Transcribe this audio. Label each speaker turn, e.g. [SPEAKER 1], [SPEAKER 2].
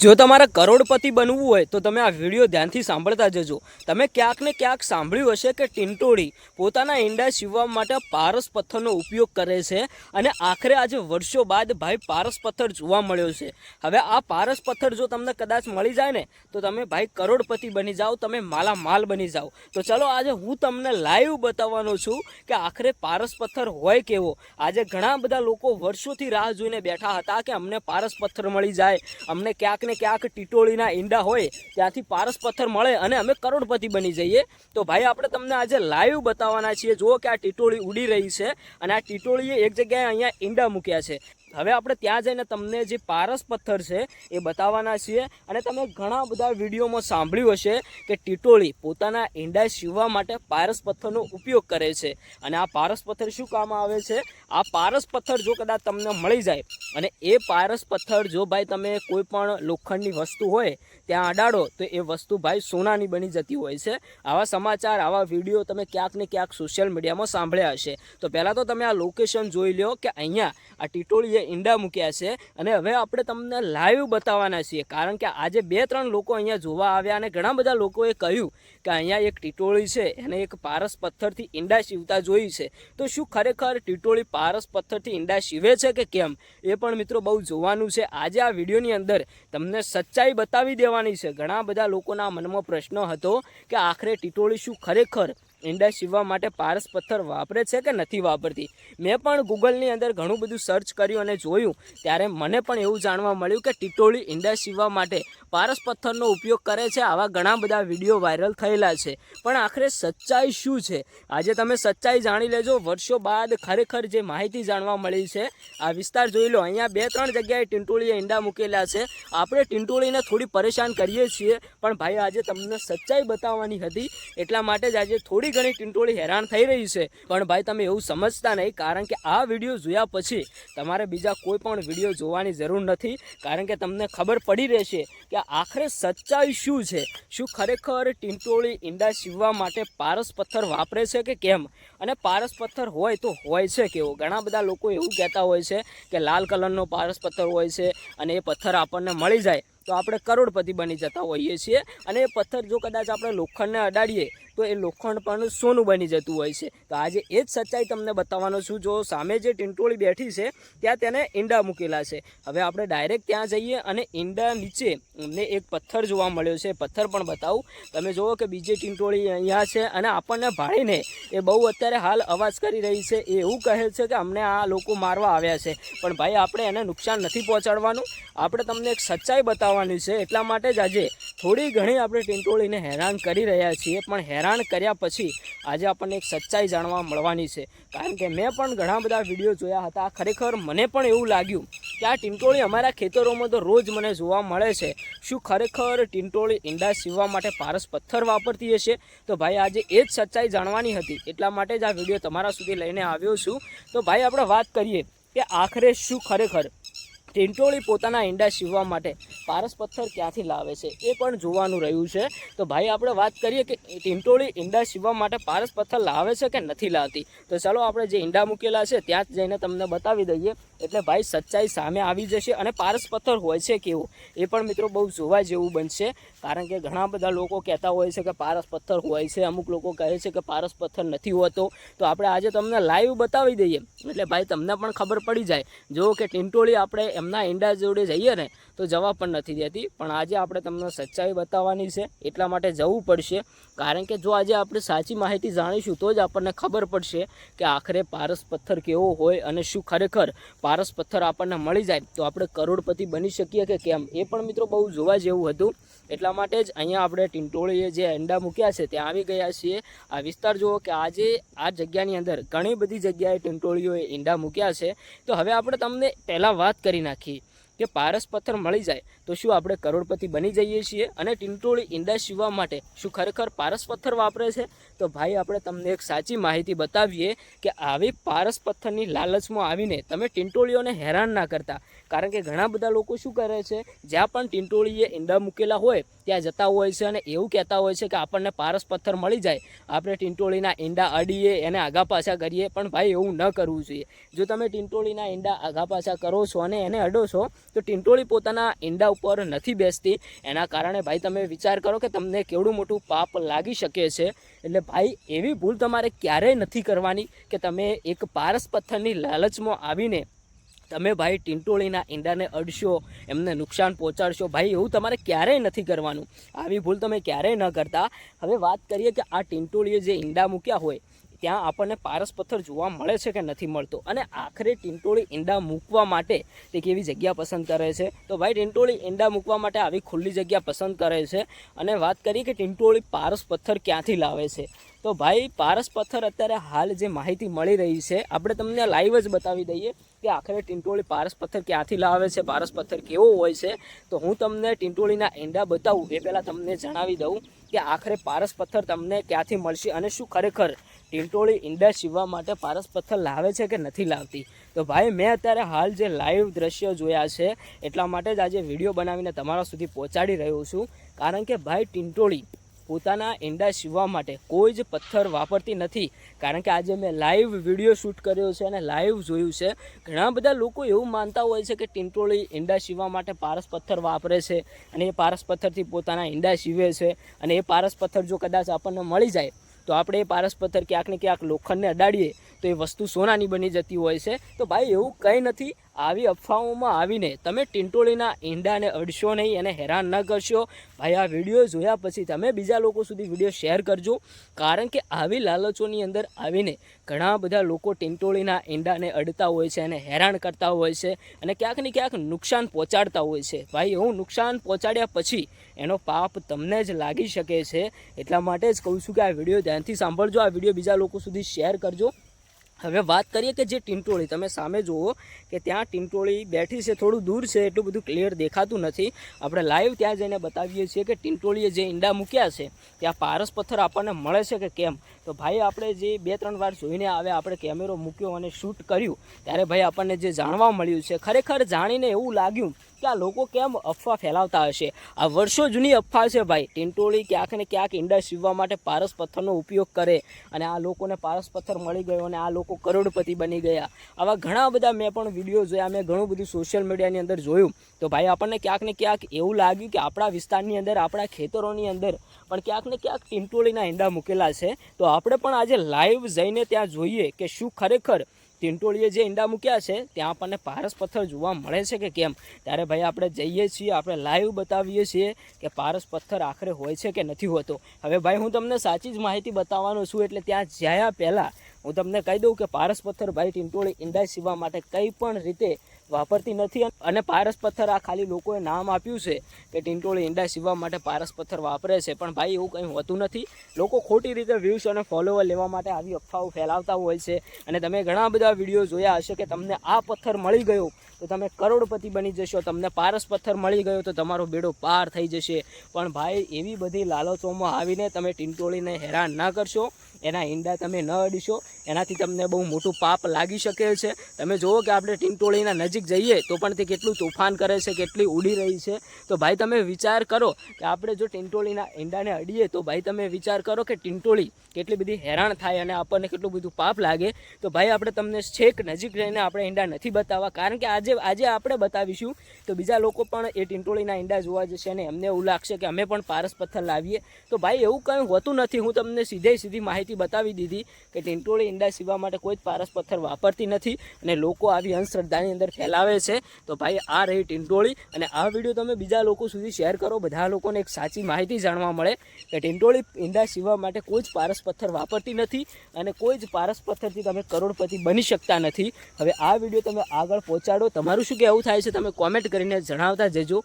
[SPEAKER 1] જો તમારે કરોડપતિ બનવું હોય તો તમે આ વિડીયો ધ્યાનથી સાંભળતા જજો। તમે ક્યાંક ને ક્યાંક સાંભળ્યું હશે કે ટીંટોળી પોતાના ઈંડા સીવવા માટે પારસ પથ્થરનો ઉપયોગ કરે છે અને આખરે આજે વર્ષો બાદ ભાઈ પારસ પથ્થર જોવા મળ્યો છે। હવે આ પારસ પથ્થર જો તમને કદાચ મળી જાય ને તો તમે ભાઈ કરોડપતિ બની જાઓ, તમે માલામાલ બની જાઓ। તો ચલો આજે હું તમને લાઈવ બતાવવાનો છું કે આખરે પારસ પથ્થર હોય કેવો। આજે ઘણા બધા લોકો વર્ષોથી રાહ જોઈને બેઠા હતા કે અમને પારસ પથ્થર મળી જાય, અમને ક્યાંક ને ક્યાંક ટીટોળીના ઈંડા હોય ત્યાંથી પારસ પથ્થર મળે અને અમે કરોડપતિ બની જઈએ। તો ભાઈ આપણે તમને આજે લાઈવ બતાવવાના છીએ। જુઓ કે આ ટીટોળી ઉડી રહી છે અને આ ટીટોળીએ એક જગ્યાએ અહીંયા ઈંડા મૂક્યા છે। હવે આપણે ત્યાં જઈને તમને જે પારસ પથ્થર છે એ બતાવવાના છીએ। અને તમે ઘણા બધા વિડીયોમાં સાંભળ્યું હશે કે ટીટોળી પોતાના ઈંડા સીવવા માટે પારસ પથ્થરનો ઉપયોગ કરે છે અને આ પારસ પથ્થર શું કામ આવે છે? આ પારસ પથ્થર જો કદાચ તમને મળી જાય અને એ પારસ પથ્થર જો ભાઈ તમે કોઈ પણ લોખંડની વસ્તુ હોય ત્યાં અડાડો તો એ વસ્તુ ભાઈ સોનાની બની જતી હોય છે। આવા સમાચાર, આવા વિડીયો તમે ક્યાંક ને ક્યાંક સોશિયલ મીડિયામાં સાંભળ્યા હશે। તો પહેલાં તો તમે આ લોકેશન જોઈ લો કે અહીંયા આ ટીટોળીએ ઈંડા મૂક્યા છે અને હવે આપણે તમને લાઈવ બતાવવાના છીએ, કારણ કે આજે 2-3 લોકો અહીંયા જોવા આવ્યા અને ઘણા બધા લોકોએ કહ્યું કે અહીંયા એક ટીટોળી છે એને એક પારસ પથ્થરથી ઈંડા સીવતા જોઈ છે। તો શું ખરેખર ટીટોળી પારસ પથ્થરથી ઈંડા સીવે છે કે કેમ એ પણ મિત્રો બહુ જોવાનું છે। આજે આ વિડીયોની અંદર તમને સચ્ચાઈ બતાવી દેવાની છે। ઘણા બધા લોકોના મનમાં પ્રશ્ન હતો કે આખરે ટીટોળી શું ખરેખર ઈંડા સીવવા માટે પારસ પથ્થર વાપરે છે કે નથી વાપરતી। મેં પણ ગૂગલની અંદર ઘણું બધું સર્ચ કર્યું અને જોયું ત્યારે મને પણ એવું જાણવા મળ્યું કે ટીટોળી ઈંડા સીવવા માટે પારસ પથ્થરનો ઉપયોગ કરે છે। આવા ઘણા બધા વિડીયો વાયરલ થયેલા છે, પણ આખરે સચ્ચાઈ શું છે આજે તમે સચ્ચાઈ જાણી લેજો। વર્ષો બાદ ખરેખર જે માહિતી જાણવા મળી છે, આ વિસ્તાર જોઈ લો, અહીંયા 2-3 જગ્યાએ ટીંટોળીએ ઈંડા મૂકેલા છે। આપણે ટીંટોળીને થોડી પરેશાન કરીએ છીએ, પણ ભાઈ આજે તમને સચ્ચાઈ બતાવવાની હતી એટલા માટે જ આજે થોડી ઘણી ટીંટોળી હેરાન થઈ રહી છે। પણ ભાઈ તમે એવું સમજતા નહીં, કારણ કે આ વિડીયો જોયા પછી તમારે બીજા કોઈ પણ વિડીયો જોવાની જરૂર નથી, કારણ કે તમને ખબર પડી રહેશે કે આખરે સચ્ચાઈ શું છે। શું ખરેખર ટીંટોળી ઈંડા સીવવા માટે પારસ પથ્થર વાપરે છે કે કેમ, અને પારસ પથ્થર હોય તો હોય છે કેવો। ઘણા બધા લોકો એવું કહેતા હોય છે કે લાલ કલરનો પારસ પથ્થર હોય છે અને એ પથ્થર આપણને મળી જાય તો આપણે કરોડપતિ બની જતા હોઈએ છીએ, અને એ પથ્થર જો કદાચ આપણે લોખંડને અડાડીએ તો એ લોખંડ પણ સોનું બની જતું હોય છે। તો આજે એ જ સચ્ચાઈ તમને બતાવવાનો છું। જો સામે જે ટીંટોળી બેઠી છે ત્યાં તેને ઈંડા મૂકેલા છે। હવે આપણે ડાયરેક્ટ ત્યાં જઈએ અને ઈંડા નીચે અમને એક પથ્થર જોવા મળ્યો છે, પથ્થર પણ બતાવું। તમે જુઓ કે બીજી ટીંટોળી અહીંયા છે અને આપણને ભાળીને એ બહુ અત્યારે હાલ અવાજ કરી રહી છે। એ એવું કહે છે કે અમને આ લોકો મારવા આવ્યા છે, પણ ભાઈ આપણે એને નુકસાન નથી પહોંચાડવાનું, આપણે તમને એક સચ્ચાઈ બતાવવાની છે। એટલા માટે જ આજે થોડી ઘણી આપણે ટીંટોળીને હેરાન કરી રહ્યા છીએ, પણ હેરાન કર્યા પછી આજે આપણને એક સચ્ચાઈ જાણવા મળવાની છે। કારણ કે મેં પણ ઘણા બધા વિડીયો જોયા હતા, ખરેખર મને પણ એવું લાગ્યું કે આ ટીંટોળી અમારા ખેતરોમાં તો રોજ મને જોવા મળે છે। શું ખરેખર ટીંટોળી ઈંડા સીવવા માટે પારસ પથ્થર વાપરતી હશે? તો ભાઈ આજે એ જ સચ્ચાઈ જાણવાની હતી, એટલા માટે જ આ વિડીયો તમારા સુધી લઈને આવ્યો છું। તો ભાઈ આપણે વાત કરીએ કે આખરે શું ખરેખર ટીંટોળી પોતાના ઈંડા સીવવા માટે પારસ પથ્થર ક્યાંથી લાવે છે એ પણ જોવાનું રહ્યું છે। તો ભાઈ આપણે વાત કરીએ કે ટીંટોળી ઈંડા સીવવા માટે પારસ પથ્થર લાવે છે કે નથી લાવતી। તો ચાલો આપણે જે ઈંડા મૂકેલા છે ત્યાં જ જઈને તમને બતાવી દઈએ, એટલે ભાઈ સચ્ચાઈ સામે આવી જશે અને પારસ પથ્થર હોય છે કેવું એ પણ મિત્રો બહુ જોવા જેવું બનશે। કારણ કે ઘણા બધા લોકો કહેતા હોય છે કે પારસ પથ્થર હોય છે, અમુક લોકો કહે છે કે પારસ પથ્થર નથી હોતો। તો આપણે આજે તમને લાઈવ બતાવી દઈએ એટલે ભાઈ તમને પણ ખબર પડી જાય। જો કે ટીંટોળી આપણે એમના ઈંડા જોડે જઈએ ને તો જવા પણ નથી દેતી, પણ આજે આપણે તમને સચ્ચાઈ બતાવવાની છે એટલા માટે જવું પડશે। કારણ કે જો આજે આપણે સાચી માહિતી જાણીશું તો જ આપણને ખબર પડશે કે આખરે પારસ પથ્થર કેવો હોય અને શું ખરેખર પારસ પથ્થર આપણને મળી જાય તો આપણે કરોડપતિ બની શકીએ કે કેમ, એ પણ મિત્રો બહુ જોવા જેવું હતું। એટલા માટે જ અહીંયા આપણે ટીંટોળીએ જે ઈંડા મૂક્યા છે ત્યાં આવી ગયા છીએ। આ વિસ્તાર જુઓ કે આજે આ જગ્યાની અંદર ઘણી બધી જગ્યાએ ટીંટોળીઓએ ઈંડા મૂક્યા છે। તો હવે આપણે તમને પહેલાં વાત કરી નાખીએ કે પારસ પથ્થર મળી જાય તો શું આપણે કરોડપતિ બની જઈએ છીએ, અને ટીંટોળી ઈંડા સીવવા માટે શું ખરેખર પારસ પથ્થર વાપરે છે? તો ભાઈ આપણે તમને એક સાચી માહિતી બતાવીએ કે આવી પારસ પથ્થરની લાલચમાં આવીને તમે ટીંટોળીઓને હેરાન ના કરતા। કારણ કે ઘણા બધા લોકો શું કરે છે, જ્યાં પણ ટીંટોળીએ ઈંડા મૂકેલા હોય ત્યાં જતા હોય છે અને એવું કહેતા હોય છે કે આપણને પારસ પથ્થર મળી જાય, આપણે ટીંટોળીના ઈંડા અડીએ, એને આગા પાછા કરીએ। પણ ભાઈ એવું ન કરવું જોઈએ। જો તમે ટીંટોળીના ઈંડા આગા પાછા કરો છો અને એને અડો છો તો ટીંટોળી પોતાના ઈંડા ઉપર નથી બેસતી, એના કારણે ભાઈ તમે વિચાર કરો કે તમને કેવડું મોટું પાપ લાગી શકે છે. એટલે ભાઈ એવી ભૂલ તમારે ક્યારેય નથી કરવાની કે તમે એક પારસ પથ્થરની લાલચમાં આવીને તમે ભાઈ ટીંટોળીના ઈંડાને અડશો, એમને નુકસાન પહોંચાડશો. ભાઈ એવું તમારે ક્યારેય નથી કરવાનું. આવી ભૂલ તમે ક્યારેય ન કરતા. હવે વાત કરીએ કે આ ટીંટોળીએ જે ઈંડા મૂક્યા હોય ત્યાં આપણને પારસ પથ્થર જોવા મળે છે કે નથી મળતો, અને આખરે ટીંટોળી ઈંડા મૂકવા માટે તે કેવી જગ્યા પસંદ કરે છે. તો ભાઈ ટીંટોળી ઈંડા મૂકવા માટે આવી ખુલ્લી જગ્યા પસંદ કરે છે. અને વાત કરીએ કે ટીંટોળી પારસ પથ્થર ક્યાંથી લાવે છે, તો ભાઈ પારસ પથ્થર અત્યારે હાલ જે માહિતી મળી રહી છે આપણે તમને લાઈવ જ બતાવી દઈએ કે આખરે ટીંટોળી પારસ પથ્થર ક્યાંથી લાવે છે, પારસ પથ્થર કેવો હોય છે. તો હું તમને ટીંટોળીના ઈંડા બતાવું એ પહેલાં તમને જણાવી દઉં કે આખરે પારસ પથ્થર તમને ક્યાંથી મળશે અને શું ખરેખર ટીંટોળી ઈંડા સીવવા માટે પારસ પથ્થર લાવે છે કે નથી લાવતી. તો ભાઈ મેં અત્યારે હાલ જે લાઈવ દ્રશ્યો જોયા છે એટલા માટે જ આજે વિડીયો બનાવીને તમારા સુધી પહોંચાડી રહ્યો છું. કારણ કે ભાઈ ટીંટોળી પોતાના ઈંડા સીવવા માટે કોઈ જ પથ્થર વાપરતી નથી. કારણ કે આજે મેં લાઈવ વિડીયો શૂટ કર્યો છે અને લાઈવ જોયું છે. ઘણા બધા લોકો એવું માનતા હોય છે કે ટીંટોળી ઈંડા સીવવા માટે પારસ પથ્થર વાપરે છે અને એ પારસ પથ્થરથી પોતાના ઈંડા સીવે છે. અને એ પારસ પથ્થર જો કદાચ આપણને મળી જાય તો આપણે એ પારસ પથ્થર ક્યાંક ને ક્યાંક લોખંડને અડાડીએ તો એ વસ્તુ સોનાની બની જતી હોય છે. તો ભાઈ એવું કંઈ નથી. આવી અફવાઓમાં આવીને તમે ટીંટોળીના ઈંડાને અડશો નહીં અને હેરાન ન કરશો. ભાઈ આ વિડીયો જોયા પછી તમે બીજા લોકો સુધી વિડીયો શેર કરજો. કારણ કે આવી લાલચોની અંદર આવીને ઘણા બધા લોકો ટીંટોળીના ઈંડાને અડતા હોય છે અને હેરાન કરતા હોય છે અને ક્યાંક ને ક્યાંક નુકસાન પહોંચાડતા હોય છે. ભાઈ એવું નુકસાન પહોંચાડ્યા પછી એનો પાપ તમને જ લાગી શકે છે. એટલા માટે જ કહું છું કે આ વિડીયો ધ્યાનથી સાંભળજો, આ વિડીયો બીજા લોકો સુધી શેર કરજો. હવે વાત કરીએ કે જે ટીંટોળી તમે સામે જુઓ કે ત્યાં ટીંટોળી બેઠી છે, થોડું દૂર છે, એટલું બધું ક્લિયર દેખાતું નથી. આપણે લાઈવ ત્યાં જઈને બતાવીએ છીએ કે ટીંટોળીએ જે ઈંડા મૂક્યા છે ત્યાં પારસ પથ્થર આપણને મળે છે કે કેમ. તો ભાઈ આપણે જે 2-3 વાર જોઈને આવે, આપણે કેમેરો મૂક્યો અને શૂટ કર્યું ત્યારે ભાઈ આપણને જે જાણવા મળ્યું છે ખરેખર જાણીને એવું લાગ્યું કે આ લોકો કેમ અફવા ફેલાવતા હશે. આ વર્ષો જૂની અફવા છે ભાઈ. ટીંટોળી ક્યાંક ને ક્યાંક ઈંડા સીવવા માટે પારસ પથ્થરનો ઉપયોગ કરે અને આ લોકોને પારસ પથ્થર મળી ગયો અને આ લોકો કરોડપતિ બની ગયા. આવા ઘણા બધા મેં પણ વિડીયો જોયા, મેં ઘણું બધું સોશિયલ મીડિયાની અંદર જોયું. તો ભાઈ આપણને ક્યાંક ને ક્યાંક એવું લાગ્યું કે આપણા વિસ્તારની અંદર, આપણા ખેતરોની અંદર પણ ક્યાંક ને ક્યાંક ટીંટોળીના ઈંડા મૂકેલા છે. તો આપણે પણ આજે લાઈવ જઈને ત્યાં જોઈએ કે શું ખરેખર ટીંટોળીએ જે ઈંડા મૂક્યા છે ત્યાં આપણને પારસ પથ્થર જોવા મળે છે કે કેમ. ત્યારે ભાઈ આપણે જઈએ છીએ, આપણે લાઈવ બતાવીએ છીએ કે પારસ પથ્થર આખરે હોય છે કે નથી હોતો. હવે ભાઈ હું તમને સાચી જ માહિતી બતાવવાનો છું. એટલે ત્યાં જ્યાં પહેલાં હું તમને કહી દઉં કે પારસ પથ્થર ભાઈ ટીંટોળી ઈંડા સીવવા માટે કંઈ પણ રીતે વાપરતી નથી. અને પારસ પથ્થર આ ખાલી લોકોએ નામ આપ્યું છે કે ટીંટોળી ઈંડા સીવવા માટે પારસ પથ્થર વાપરે છે, પણ ભાઈ એવું કંઈ હોતું નથી. લોકો ખોટી રીતે વ્યૂઝ અને ફોલોવર લેવા માટે આવી અફવાઓ ફેલાવતા હોય છે. અને તમે ઘણા બધા વિડીયો જોયા હશે કે તમને આ પથ્થર મળી ગયો તો તમે કરોડપતિ બની જશો, તમને પારસ પથ્થર મળી ગયો તો તમારો બેડો પાર થઈ જશે. પણ ભાઈ એવી બધી લાલચોમાં આવીને તમે ટીંટોળીને હેરાન ના કરશો, એના ઈંડા તમે ન અડીશો, એનાથી તમને બહુ મોટું પાપ લાગી શકે છે. તમે જુઓ કે આપણે ટીંટોળીના નજીક જઈએ તો પણ તે કેટલું તોફાન કરે છે, કેટલી ઉડી રહી છે. તો ભાઈ તમે વિચાર કરો કે આપણે જો ટીંટોળીના ઈંડાને અડીએ તો ભાઈ તમે વિચાર કરો કે ટીંટોળી કેટલી બધી હેરાન થાય અને આપણને કેટલું બધું પાપ લાગે. તો ભાઈ આપણે તમને છેક નજીક રહીને આપણે ઈંડા નથી બતાવવા. કારણ કે આજે આપણે બતાવીશું તો બીજા લોકો પણ એ ટીંટોળીના ઈંડા જોવા જશે અને એમને એવું લાગશે કે અમે પણ પારસ પથ્થર લાવીએ. તો ભાઈ એવું કંઈ હોતું નથી. હું તમને સીધી માહિતી બતાવી દીધી કે ટીંટોળી ઈંડા સીવવા માટે કોઈ જ પારસ પથ્થર વાપરતી નથી અને લોકો આવી અંધશ્રદ્ધાની અંદર ફેલાવે છે. તો ભાઈ આ રહી ટીંટોળી. અને આ વિડીયો તમે બીજા લોકો સુધી શેર કરો, બધા લોકોને એક સાચી માહિતી જાણવા મળે કે ટીંટોળી ઈંડા સીવવા માટે કોઈ જ પારસ પથ્થર વાપરતી નથી અને કોઈ જ પારસ પથ્થરથી તમે કરોડપતિ બની શકતા નથી. હવે આ વિડીયો તમે આગળ પહોંચાડો. તમારું શું કહેવું થાય છે તમે કોમેન્ટ કરીને જણાવતા જજો.